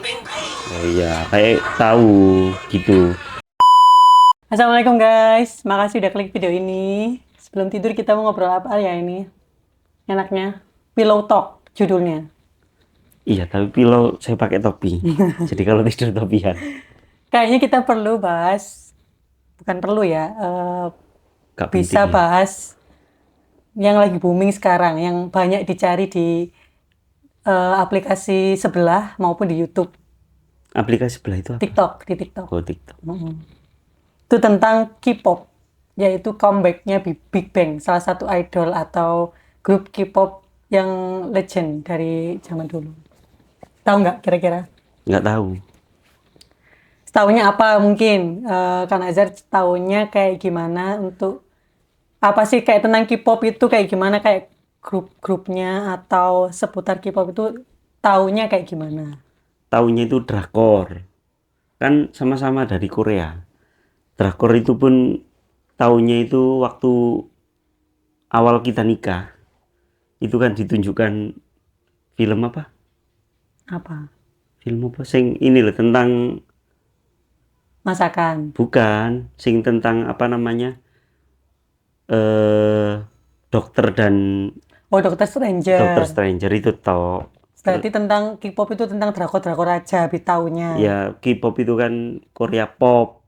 Oh iya, kayak tahu gitu. Assalamualaikum guys, makasih udah klik video ini. Sebelum tidur kita mau ngobrol apa ya ini? Enaknya Pillow Talk judulnya. Iya, tapi pilau saya pakai topi. Jadi kalau tidur topian, Kayaknya kita perlu bahas, bukan perlu ya, gak penting bisa ya. bahas yang lagi booming sekarang, yang banyak dicari di aplikasi sebelah maupun di YouTube, Aplikasi sebelah itu apa? TikTok, di TikTok. Oh, TikTok. Itu tentang K-pop, yaitu comebacknya Big Bang, salah satu idol atau grup K-pop yang legend dari zaman dulu. Tahu nggak kira-kira? Nggak tahu. Tahunya apa mungkin? Kan Azhar tahunya kayak gimana untuk apa sih kayak tentang K-pop itu kayak gimana kayak grup-grupnya atau seputar K-pop itu tahunya kayak gimana? Taunya itu drakor. Kan sama-sama dari Korea. Drakor itu pun taunya itu waktu awal kita nikah. Itu kan ditunjukkan film apa? Apa? Film apa? Sing ini loh tentang Masakan. bukan, sing tentang apa namanya? eh dokter dan Oh, Dokter Dokter Stranger. Stranger itu toh. Berarti tentang K-pop itu tentang drakor-drakor aja tahunya. Ya K-pop itu kan Korea pop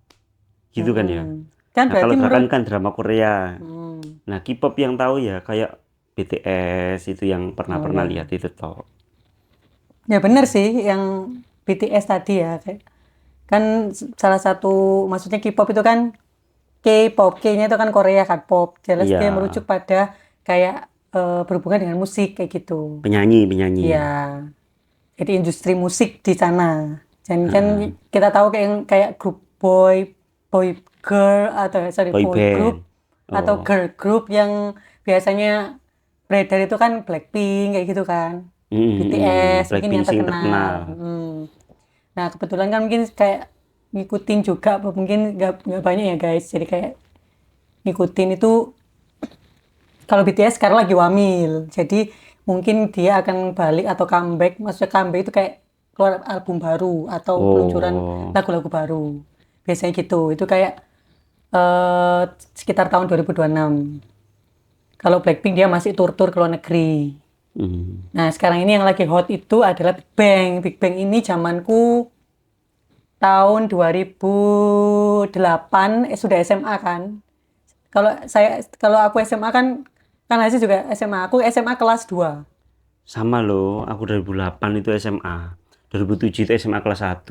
gitu kan ya. Mm-mm. Kan Nah kalau berarti Drakan menurut kan drama Korea. hmm, Nah K-pop yang tahu ya kayak BTS itu yang oh pernah lihat ya. itu toh. Ya benar sih yang BTS tadi ya kayak kan salah satu maksudnya K-pop itu kan K-pop, K-nya itu kan Korea kan pop. Jelas Iya, dia merujuk pada kayak berhubungan dengan musik kayak gitu. penyanyi. Ya, jadi industri musik di sana. Dan kan Heeh. kita tahu kayak grup boy girl atau sorry Boy boy group band. atau Oh. girl group yang biasanya beredar itu kan Blackpink kayak gitu kan. BTS mungkin Blackpink yang sing terkenal. terkenal. Nah, kebetulan kan mungkin kayak ngikutin juga, mungkin nggak banyak ya guys. Jadi kayak ngikutin itu kalau BTS sekarang lagi wamil. Jadi mungkin dia akan balik atau comeback. Maksudnya comeback itu kayak keluar album baru atau peluncuran Oh. lagu-lagu baru. Biasanya gitu. Itu kayak eh, sekitar tahun 2026. Kalau Blackpink dia masih tur-tur ke luar negeri. Hmm. Nah, sekarang ini yang lagi hot itu adalah Big Bang. Big Bang ini zamanku tahun 2008 sudah SMA kan. Kalau aku SMA kan Aziz juga SMA. Aku SMA kelas 2. Sama loh, aku 2008 itu SMA. 2007 itu SMA kelas 1.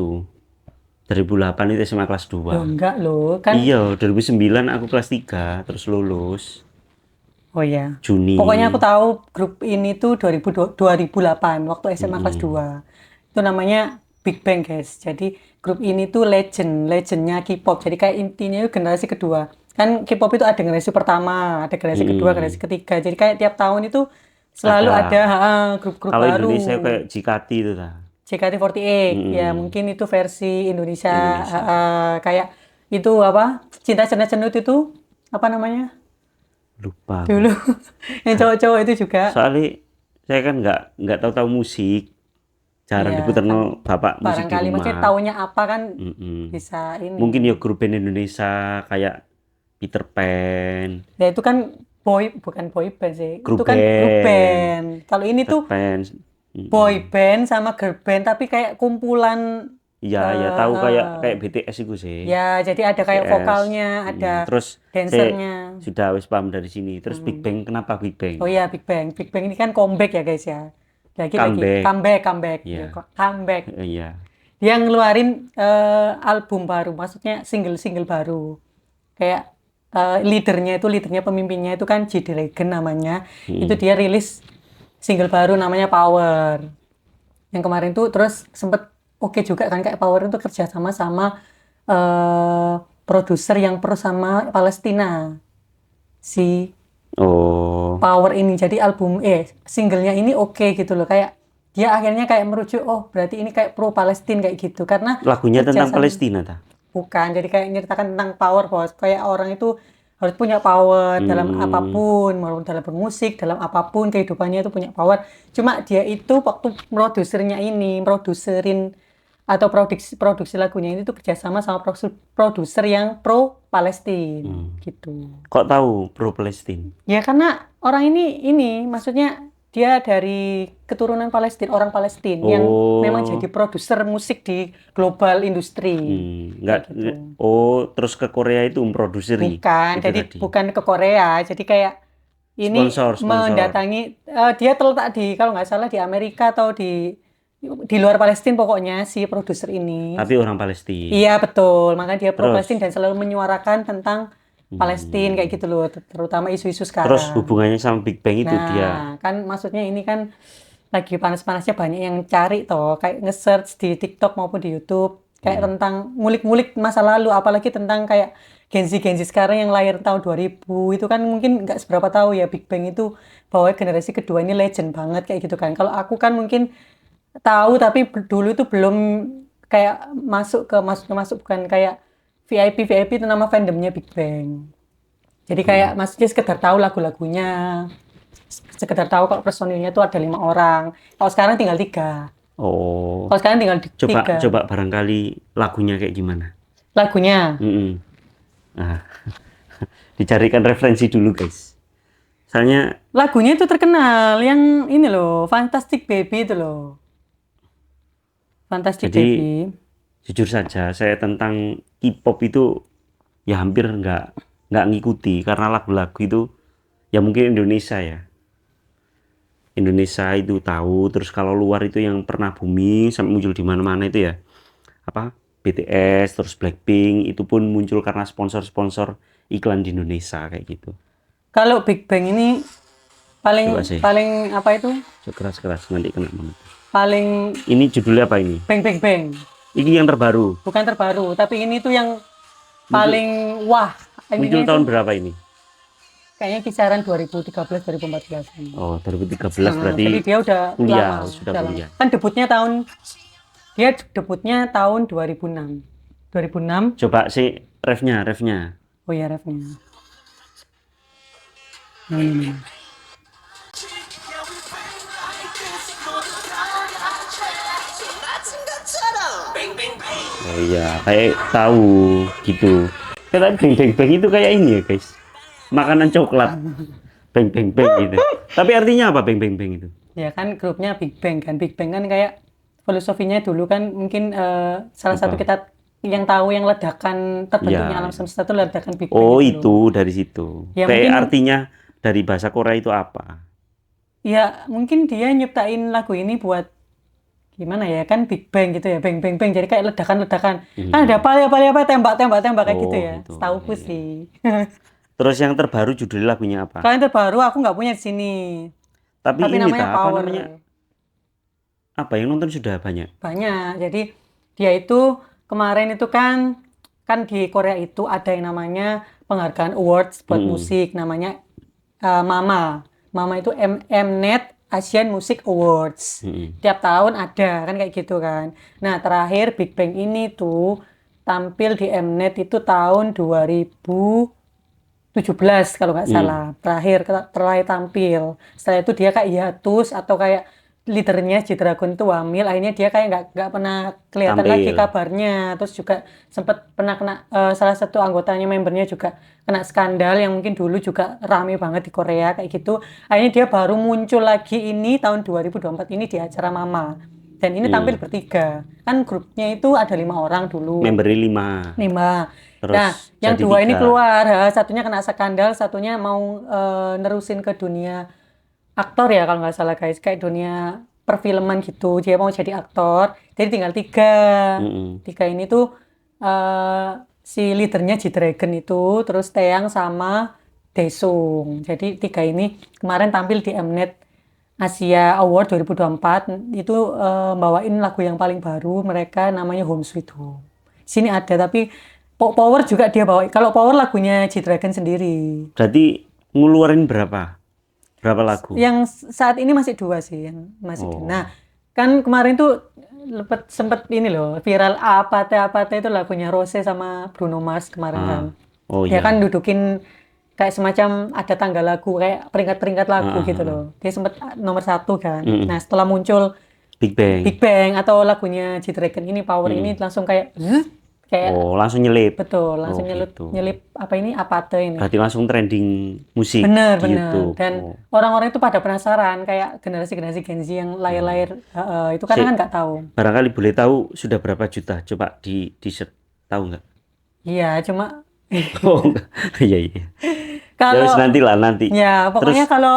2008 itu SMA kelas 2. Loh enggak loh, kan Iya, 2009 aku kelas 3 terus lulus oh ya. Pokoknya aku Juni. tahu grup ini tuh 2008 waktu SMA kelas Mm-mm. 2. Itu namanya Big Bang, guys. Jadi grup ini tuh legendnya K-pop. Jadi kayak intinya itu generasi kedua. Kan K-pop itu ada generasi pertama, ada generasi kedua, generasi Mm-mm. ketiga. Jadi kayak tiap tahun itu selalu Ada. ada grup-grup Kalau baru. Indonesia kayak JKT itu lah. JKT48 ya Mm-mm. mungkin itu versi Indonesia Indonesia. kayak itu apa Cinta Cenut itu apa namanya Lupa aku. dulu yang cowok-cowok itu juga Soalnya saya kan nggak tahu-tahu musik. Jarang iya diputar kan no bapak musik di barangkali maksudnya rumah. taunya apa kan Mm-mm. bisa ini Mungkin ya grup band Indonesia kayak Peter Pan, ya itu kan bukan boy band sih itu grup kan grup band, band kalau ini Peter tuh Pan. boy Mm-mm. band sama girl band tapi kayak kumpulan Iya, ya tahu kayak BTS itu sih. ya jadi ada kayak BTS. vokalnya ada Terus saya dancernya. sudah wis paham dari sini. Terus Big Bang, kenapa Big Bang? Oh iya, Big Bang. Big Bang ini kan comeback ya guys ya. Lagi Comeback. comeback ya, Ya, comeback. iya. Dia ngeluarin album baru, maksudnya single-single baru. Kayak leadernya pemimpinnya itu kan G Dragon namanya. Itu Mm. dia rilis single baru namanya Power. Yang kemarin tuh terus sempet oke juga kan kayak Power itu kerja sama eh produser yang pro sama Palestina. Si Oh, Power ini jadi singlenya ini oke gitu loh kayak dia akhirnya kayak merujuk oh berarti ini kayak pro Palestina kayak gitu karena lagunya tentang kerjasama Palestina ta? bukan jadi kayak nyeritakan tentang power bos kayak orang itu harus punya power dalam Hmm, apapun mau dalam bermusik dalam apapun kehidupannya itu punya power cuma dia itu waktu produserin atau produksi lagunya itu kerjasama sama produser yang pro Palestina gitu. Kok tahu pro Palestine? Ya karena orang ini maksudnya dia dari keturunan Palestina, orang Palestina yang memang jadi produser musik di global industri. Nggak, gitu. terus ke Korea itu memproduksi. Bukan, jadi bukan ke Korea, jadi kayak ini Sponsor. mendatangi dia terletak di kalau nggak salah di Amerika atau di luar Palestina pokoknya si produser ini. Tapi orang Palestina. Iya betul, makanya dia pro Terus? Palestina dan selalu menyuarakan tentang Palestina kayak gitu loh, terutama isu-isu sekarang. Terus hubungannya sama Big Bang itu dia. Nah, kan maksudnya ini kan lagi panas-panasnya banyak yang cari toh, kayak nge-search di TikTok maupun di YouTube kayak tentang ngulik-ngulik masa lalu, apalagi tentang kayak Gen Z sekarang yang lahir tahun 2000 itu kan mungkin nggak seberapa tahu ya Big Bang itu bahwa generasi kedua ini legend banget kayak gitu kan. Kalau aku kan mungkin tahu tapi dulu itu belum kayak masuk bukan kayak VIP itu nama fandomnya Big Bang. Jadi kayak maksudnya sekedar tahu lagu-lagunya, sekedar tahu kalau personilnya itu ada 5 orang. Kalau sekarang tinggal 3. Oh. Kalau sekarang tinggal 3. Coba barangkali lagunya kayak gimana? Lagunya. Nah, dicarikan referensi dulu guys. Soalnya lagunya itu terkenal yang ini loh, Fantastic Baby itu loh. Fantastic Baby. Jujur saja, saya tentang K-pop itu ya hampir nggak ngikuti karena lagu-lagu itu ya mungkin Indonesia ya. Indonesia itu tahu, terus kalau luar itu yang pernah booming sampai muncul di mana-mana itu ya apa BTS, terus Blackpink itu pun muncul karena sponsor-sponsor iklan di Indonesia kayak gitu. Kalau Big Bang ini paling apa itu? Keras nanti kena banget. Paling ini judulnya apa ini? Bang. Ini yang terbaru. Bukan terbaru, tapi ini tuh yang paling wah. Muncul tahun berapa ini? Kayaknya kisaran 2013 2014. Oh, 2013 berarti. Jadi dia udah kuliah, lama, sudah kuliah. Kan debutnya tahun 2006. 2006. Coba sih refnya. Oh ya refnya. Ini. Oh iya, kayak tahu gitu. Tapi beng itu kayak ini ya guys, makanan coklat. Beng gitu. Tapi artinya apa beng itu? Ya kan grupnya Big Bang kan. Big Bang kan kayak filosofinya dulu kan mungkin salah satu kita yang tahu yang ledakan terbentuknya alam semesta itu ledakan Big Bang. Oh itu dari situ. Ya, kayak mungkin, artinya dari bahasa Korea itu apa? Ya mungkin dia nyiptain lagu ini buat gimana ya kan Big Bang gitu ya, bang jadi kayak ledakan kan ada apa tembak kayak gitu ya gitu. Setauku sih. Terus yang terbaru judul lagunya apa? Kalau yang terbaru aku nggak punya di sini, tapi ini namanya Power. Apa yang nonton sudah banyak jadi dia itu kemarin itu kan di Korea itu ada yang namanya penghargaan awards buat musik namanya Mama itu Mnet Asian Music Awards. Tiap tahun ada kan kayak gitu kan. Nah, terakhir Big Bang ini tuh tampil di Mnet itu tahun 2017 kalau nggak salah. Terakhir tampil. Setelah itu dia kayak hiatus atau kayak leadernya G-Dragon itu wamil, akhirnya dia kayak nggak pernah kelihatan lagi kabarnya. Terus juga sempat pernah kena salah satu anggotanya membernya juga kena skandal yang mungkin dulu juga rame banget di Korea kayak gitu. Akhirnya dia baru muncul lagi ini tahun 2024 ini di acara Mama. Dan ini tampil bertiga. Kan grupnya itu ada 5 orang dulu. Membernya 5. Terus nah, yang 2 ini keluar, satunya kena skandal, satunya mau nerusin ke dunia aktor ya kalau nggak salah guys, kayak dunia perfilman gitu, dia mau jadi aktor, jadi tinggal 3. 3 ini tuh si leadernya G-Dragon itu, terus Taeyang sama Daesung. Jadi 3 ini kemarin tampil di Mnet Asia Award 2024 itu bawain lagu yang paling baru mereka namanya Home Sweet Home. Sini ada tapi Power juga dia bawa. Kalau Power lagunya G-Dragon sendiri. Berarti ngeluarin berapa lagu? Yang saat ini masih 2 sih yang masih. Nah, kan kemarin tuh sempet ini loh viral Apate itu lagunya Rose sama Bruno Mars kemarin kan. Dia kan dudukin kayak semacam ada tangga lagu kayak peringkat lagu gitu loh. Dia sempet nomor 1 kan. Nah, setelah muncul Big Bang. Big Bang atau lagunya G-Dragon ini Power ini langsung kayak kayak Oh, langsung nyelip. betul langsung Oh, nyelip gitu. nyelip apa ini apate ini. Berarti langsung trending musik Bener di bener YouTube. dan Oh. orang-orang itu pada penasaran kayak generasi-generasi Gen Z yang lahir-lahir itu kan Si- nggak tahu. Barangkali boleh tahu sudah berapa juta? Coba di set tahu nggak? Iya cuma Oh, enggak. Iya, iya. Ya wis kalau nanti lah nanti. ya pokoknya Terus kalau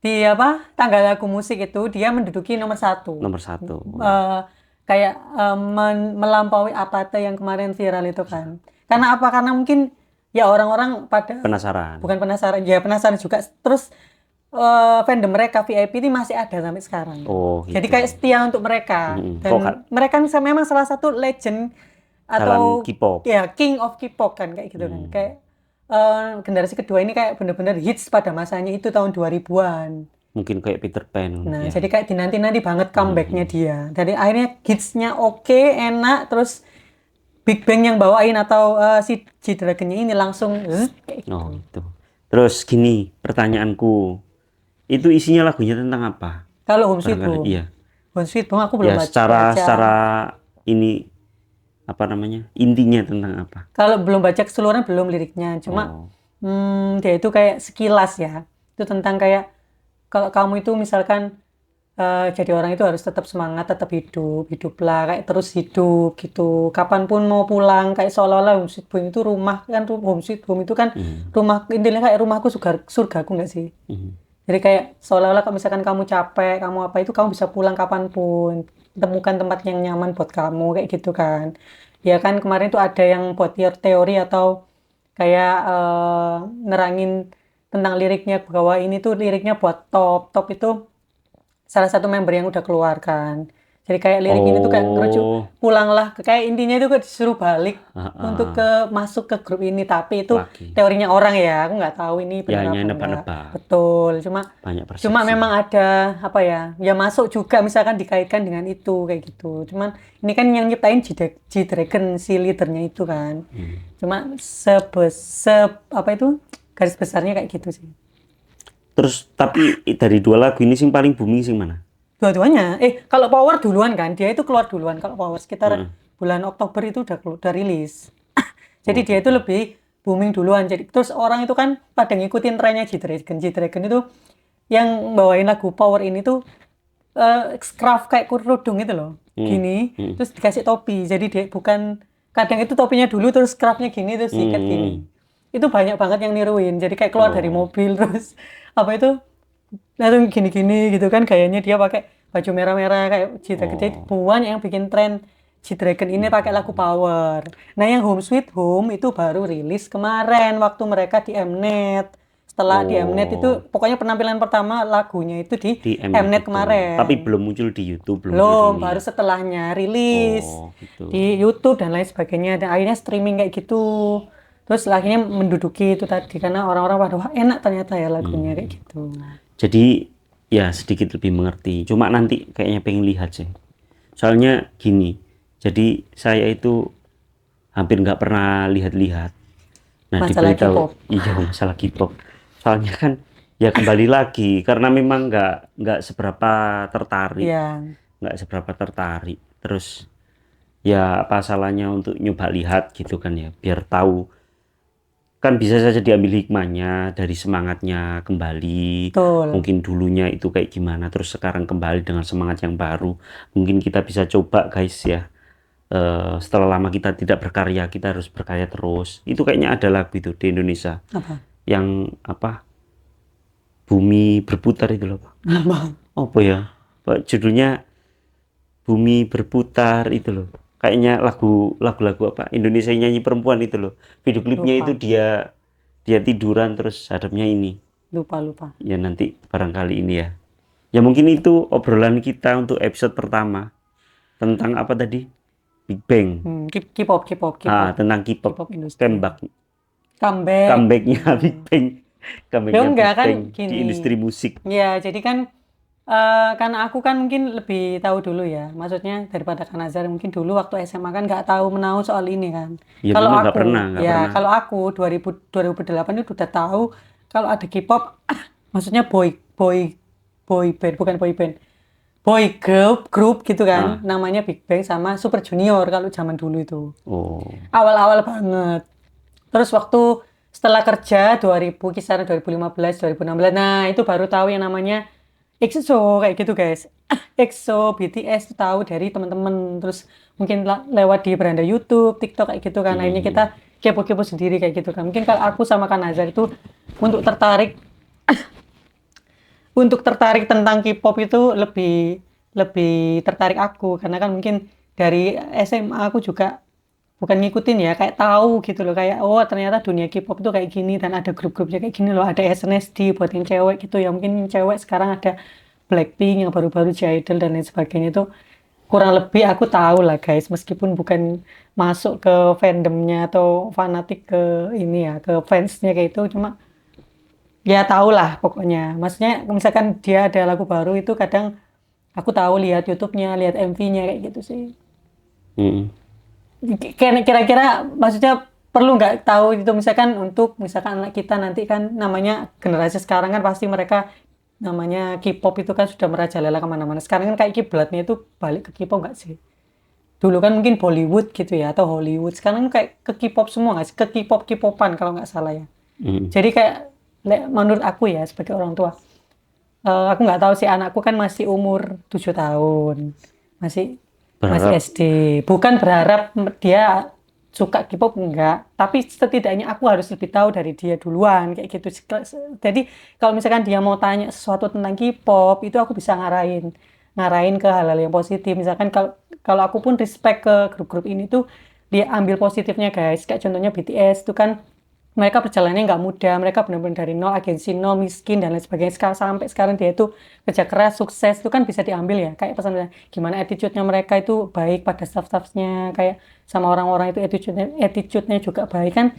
di apa tanggal lagu musik itu dia menduduki nomor satu. nomor 1. Eh, kayak melampaui Apate yang kemarin viral itu kan. Karena apa? Karena mungkin ya orang-orang pada Penasaran. bukan penasaran, ya penasaran juga. Terus fandom mereka VIP ini masih ada sampai sekarang. Oh, Jadi gitu. kayak setia untuk mereka. Mm-mm. Dan Kok kan mereka memang salah satu legend dalam atau K-pop. ya King of K-pop kan kayak gitu kan. Kayak generasi kedua ini kayak bener-bener hits pada masanya itu tahun 2000-an. Mungkin kayak Peter Pan Nah, ya. jadi kayak dinanti-nanti banget comebacknya dia. Jadi akhirnya hitsnya oke, enak, terus Big Bang yang bawain atau si G-Dragon-nya ini langsung kayak gitu. Oh, gitu. Terus gini, pertanyaanku. Itu isinya lagunya tentang apa? Kalau Home Sweet Barangkali Home, iya. Home Sweet Home aku belum Ya, baca. secara ini apa namanya? Intinya tentang apa? Kalau belum baca keseluruhan belum liriknya, cuma Oh. dia itu kayak sekilas ya. Itu tentang kayak kalau kamu itu misalkan jadi orang itu harus tetap semangat, tetap hidup, hiduplah kayak terus hidup gitu. Kapanpun mau pulang kayak seolah-olah home sweet home itu rumah kan home sweet home itu kan rumah intinya kayak rumahku surgaku nggak sih? Mhm. Jadi kayak seolah-olah kalau misalkan kamu capek, kamu apa itu kamu bisa pulang kapanpun, temukan tempat yang nyaman buat kamu kayak gitu kan. Ya kan kemarin tuh ada yang buat teori atau kayak nerangin tentang liriknya bahwa ini tuh liriknya buat Top itu salah satu member yang udah keluar kan. Jadi kayak lirik ini tuh kayak ngerujuk Oh. pulanglah ke kayak intinya itu disuruh balik untuk masuk ke grup ini tapi itu Lagi. teorinya orang ya aku nggak tahu ini Ya, benar hanya apa enggak. nebak-nebak. Betul Banyak persepsi. cuma memang ada apa ya masuk juga misalkan dikaitkan dengan itu kayak gitu. Cuman ini kan yang nyiptain G-Dragon si leadernya itu kan. Cuma apa itu garis besarnya kayak gitu sih. Terus tapi dari dua lagu ini sing paling booming sing mana? Dua-duanya. Kalau Power duluan kan, dia itu keluar duluan. Kalau Power sekitar bulan Oktober itu udah rilis. Jadi dia itu lebih booming duluan. Jadi terus orang itu kan pada ngikutin trennya G-Dragon. G-Dragon itu yang bawain lagu Power ini tuh scarf kayak kerudung itu loh. Gini, terus dikasih topi. Jadi dia bukan kadang itu topinya dulu terus scarfnya gini terus diikat gini. Itu banyak banget yang niruin. Jadi kayak keluar dari mobil terus apa itu langsung gini-gini gitu kan gayanya dia pakai baju merah-merah kayak G-Dragon. Jadi banyak yang bikin tren G-Dragon ini pakai lagu Power. Nah yang Home Sweet Home itu baru rilis kemarin waktu mereka di Mnet. Setelah di Mnet itu pokoknya penampilan pertama lagunya itu di Mnet itu. kemarin. Tapi belum muncul di YouTube, Belum, muncul baru setelahnya rilis gitu. di YouTube dan lain sebagainya. Dan akhirnya streaming kayak gitu. Terus akhirnya menduduki itu tadi karena orang-orang wah enak ternyata ya lagunya kayak gitu. Jadi ya sedikit lebih mengerti. Cuma nanti kayaknya pengen lihat sih. Soalnya gini. Jadi saya itu hampir nggak pernah lihat-lihat. Nah, Masalah diberitahu K-pop. iya masalah K-pop. Soalnya kan ya kembali lagi karena memang nggak seberapa tertarik. Iya. Nggak seberapa tertarik. Terus ya apa salahnya untuk nyoba lihat gitu kan ya, biar tahu. Kan bisa saja diambil hikmahnya dari semangatnya kembali. Betul. Mungkin dulunya itu kayak gimana, terus sekarang kembali dengan semangat yang baru. Mungkin kita bisa coba guys ya. Setelah lama kita tidak berkarya, kita harus berkarya terus. Itu kayaknya ada lagu itu di Indonesia. Apa? Yang apa? Bumi berputar itu loh, Pak. Apa ya? Pak, judulnya Bumi Berputar itu loh. Kayaknya lagu-lagu apa? Indonesia nyanyi perempuan itu loh. Video klipnya Lupa. itu dia tiduran terus hadapnya ini. Lupa. Ya nanti barangkali ini ya. Ya mungkin itu obrolan kita untuk episode pertama tentang apa tadi? Big Bang. K-pop. Tentang K-pop. K-pop industri. Comeback. Comebacknya Big Bang. Comebacknya enggak Big kan Bang di gini. industri musik. Ya, jadi kan karena aku kan mungkin lebih tahu dulu ya. Maksudnya daripada Kanazar mungkin dulu waktu SMA kan nggak tahu menahu soal ini kan. Ya, Kalau memang nggak aku pernah. kalau aku 2008 itu udah tahu kalau ada K-pop maksudnya boy band bukan boy band. boy grup gitu kan, namanya Big Bang sama Super Junior kalau zaman dulu itu. Oh. Awal-awal banget. Terus waktu setelah kerja 2000 kisaran 2015 2016, nah itu baru tahu yang namanya EXO kayak gitu guys. EXO BTS tuh tahu dari teman-teman, terus mungkin lewat di beranda YouTube TikTok kayak gitu kan, akhirnya kita kepo-kepo sendiri kayak gitu kan. Mungkin kalau aku sama Kak Nazar itu untuk tertarik tentang K-pop itu lebih lebih tertarik aku karena kan mungkin dari SMA aku juga bukan ngikutin ya, kayak tahu gitu loh, kayak oh ternyata dunia K-pop itu kayak gini dan ada grup-grupnya kayak gini loh, ada SNSD buat yang cewek gitu ya, mungkin yang cewek sekarang ada Blackpink yang baru-baru J-Idol dan lain sebagainya. Itu kurang lebih aku tahu lah guys, meskipun bukan masuk ke fandomnya atau fanatik ke ini ya, ke fansnya kayak itu, cuma ya tahu lah pokoknya. Maksudnya misalkan dia ada lagu baru itu kadang aku tahu, lihat YouTube-nya, lihat MV-nya kayak gitu sih. Mm. Kira-kira maksudnya perlu nggak tahu itu, misalkan untuk misalkan anak kita nanti kan namanya generasi sekarang kan pasti mereka namanya K-pop itu kan sudah merajalela kemana-mana. Sekarang kan kayak kiblatnya itu balik ke K-pop nggak sih? Dulu kan mungkin Bollywood gitu ya atau Hollywood. Sekarang kayak ke K-pop semua nggak sih? Ke K-pop K-popan kalau nggak salah ya. Mm. Jadi kayak menurut aku ya sebagai orang tua, aku nggak tahu sih, anakku kan masih umur 7 tahun, masih masih Berharap. SD. Bukan berharap dia suka K-pop enggak, tapi setidaknya aku harus lebih tahu dari dia duluan kayak gitu. Jadi kalau misalkan dia mau tanya sesuatu tentang K-pop itu aku bisa ngarahin ngarahin ke hal-hal yang positif. Misalkan kalau kalau aku pun respect ke grup-grup ini tuh dia ambil positifnya guys. Kayak contohnya BTS itu kan mereka perjalanannya nggak mudah, mereka benar-benar dari nol, agensi nol, miskin dan lain sebagainya. Sampai sekarang dia itu kerja keras, sukses itu kan bisa diambil ya. Kayak pesan gimana attitude-nya mereka itu baik pada staff-staffnya, kayak sama orang-orang itu attitude-nya juga baik kan.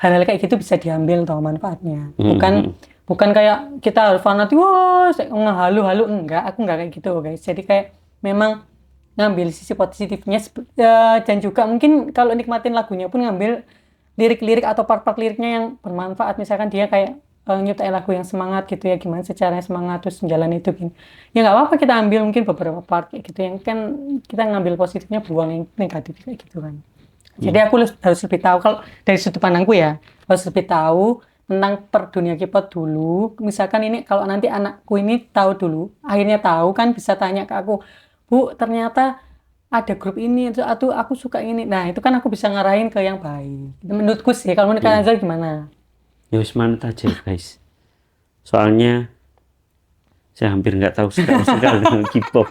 Hal-hal kayak gitu bisa diambil tau manfaatnya. Bukan Mm. bukan kayak kita harus fanatik, wah ngehalu-halu, enggak, aku enggak kayak gitu guys. Jadi kayak memang ngambil sisi positifnya dan juga mungkin kalau nikmatin lagunya pun ngambil lirik-lirik atau part-part liriknya yang bermanfaat. Misalkan dia kayak nyiptain lagu yang semangat gitu ya, gimana secara semangat terus jalan itu gini, ya nggak apa-apa kita ambil mungkin beberapa part kayak gitu yang kan kita ngambil positifnya, buang yang negatif kayak gitu kan. Jadi aku harus lebih tahu, kalau dari sudut pandangku ya harus lebih tahu tentang per dunia K-pop dulu. Misalkan ini kalau nanti anakku ini tahu dulu, akhirnya tahu kan bisa tanya ke aku, Bu ternyata ada grup ini atau aku suka ini. Nah itu kan aku bisa ngarahin ke yang baik. Itu menurutku sih. Kalau menurut kalian Azhar gimana? Ya wis manut aja guys. Soalnya saya hampir nggak tahu sekali dengan K-pop.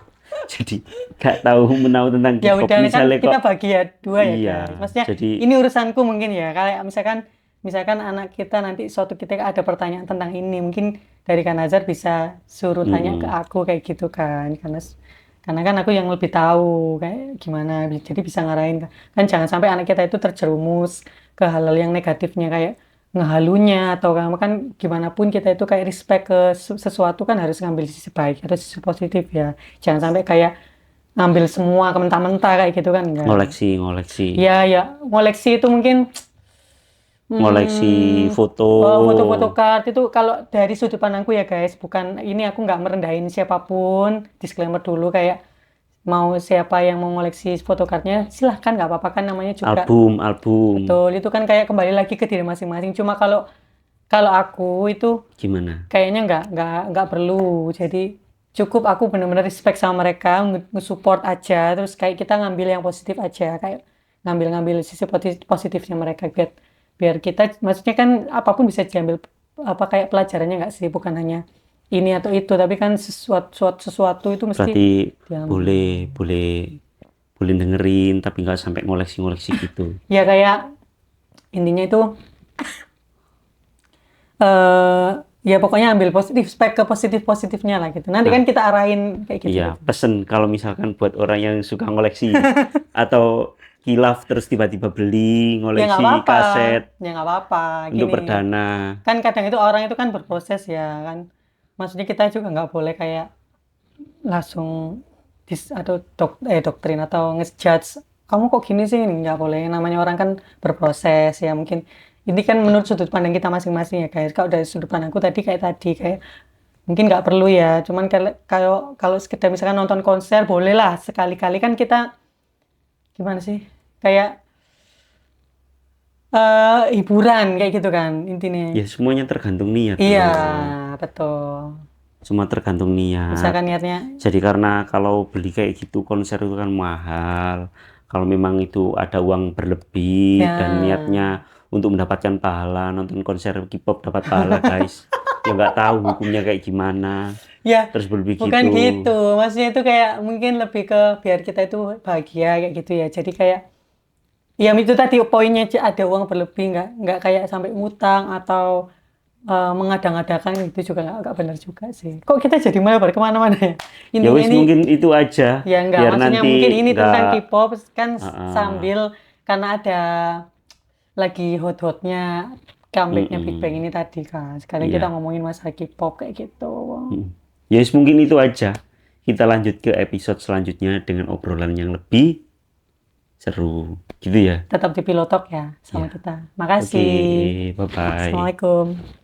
Jadi nggak tahu menahu tentang Ya K-pop. udah kan Misalnya kita kok bagi ya dua ya iya. guys. Maksudnya Jadi ini urusanku mungkin ya. Kayak misalkan anak kita nanti suatu ketika ada pertanyaan tentang ini, mungkin dari Kak Nazar bisa suruh tanya ke aku kayak gitu kan. Karena kan aku yang lebih tahu kayak gimana. Jadi bisa ngarahin kan, jangan sampai anak kita itu terjerumus ke hal-hal yang negatifnya kayak ngehalunya, atau kan gimana pun kita itu kayak respect ke sesuatu kan harus ngambil sisi baik atau sisi positif ya. Jangan sampai kayak ngambil semua ke mentah-mentah kayak gitu kan enggak. ngoleksi Iya, ya, ngoleksi itu mungkin foto. foto-foto card itu kalau dari sudut pandangku ya guys, bukan ini, aku nggak merendahin siapapun, disclaimer dulu, kayak mau siapa yang mau ngoleksi foto cardnya silahkan, nggak apa-apa kan, namanya juga album betul, itu kan kayak kembali lagi ke diri masing-masing. Cuma kalau kalau aku itu gimana? kayaknya nggak perlu. Jadi cukup aku benar-benar respect sama mereka, nge-support aja, terus kayak kita ngambil yang positif aja, kayak ngambil sisi positifnya mereka, biar biar kita, maksudnya kan apapun bisa diambil apa kayak pelajarannya nggak sih, bukan hanya ini atau itu, tapi kan sesuatu itu mesti Berarti diambil. boleh boleh boleh dengerin tapi nggak sampai ngoleksi gitu. Ya kayak intinya itu ya pokoknya ambil positif, spek ke positifnya lah gitu. Nanti Nah, kan kita arahin kayak gitu. iya, pesen kalau misalkan buat orang yang suka ngoleksi atau kilaf terus tiba-tiba beli Ya nggak ngoleksi apa-apa, kaset ya nggak apa-apa. untuk Gini, perdana. kan kadang itu orang itu kan berproses ya kan. Maksudnya kita juga nggak boleh kayak langsung atau doktrin atau ngejudge kamu kok gini sih, ini nggak boleh. Namanya orang kan berproses ya, mungkin ini kan menurut sudut pandang kita masing-masing ya guys. Kalau dari sudut pandangku tadi kayak mungkin nggak perlu ya. Cuman kalau sekedar misalkan nonton konser boleh lah sekali-kali kan kita gimana sih? Kayak hiburan kayak gitu kan intinya. Ya semuanya tergantung niat Iya, bro. betul. Semua tergantung niat. Misalkan niatnya, Jadi karena kalau beli kayak gitu konser itu kan mahal. Kalau memang itu ada uang berlebih dan ya, niatnya untuk mendapatkan pahala nonton konser K-pop dapat pahala guys. Ya nggak tahu hukumnya kayak gimana. ya Terus berlebih bukan gitu. gitu. Maksudnya itu kayak mungkin lebih ke biar kita itu bahagia kayak gitu ya. Jadi kayak, ya itu tadi poinnya ada uang berlebih, nggak kayak sampai ngutang atau mengada-ngadakan itu juga nggak benar juga sih. Kok kita jadi melebar kemana-mana ya? Ya Intinya wis ini mungkin itu aja ya nggak, biar maksudnya nanti mungkin ini nggak tentang K-pop kan uh, sambil karena ada lagi hot-hotnya comebacknya Big Bang mm-mm. ini tadi kan. Sekarang kita Iya. ngomongin masalah K-pop kayak gitu. Ya wis mungkin itu aja. Kita lanjut ke episode selanjutnya dengan obrolan yang lebih seru. Gitu ya. Tetap di Pilotalk ya sama Ya. kita. Oke, Makasih. bye-bye. Assalamualaikum.